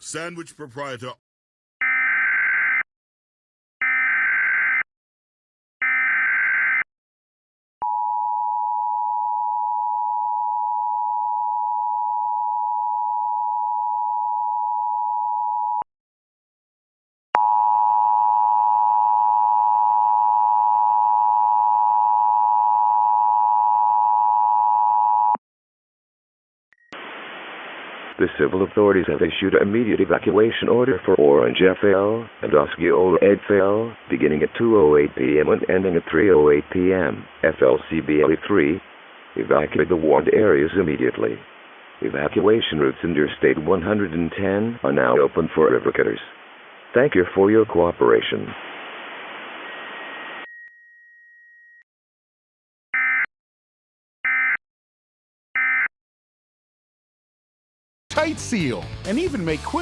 Sandwich proprietor. The civil authorities have issued an immediate evacuation order for Orange FL and Osceola EDFL, beginning at 2:08 p.m. and ending at 3:08 p.m. FLCBA3. Evacuate the warned areas immediately. Evacuation routes Interstate 110 are now open for evacuators. Thank you for your cooperation. Tight seal, and even make quick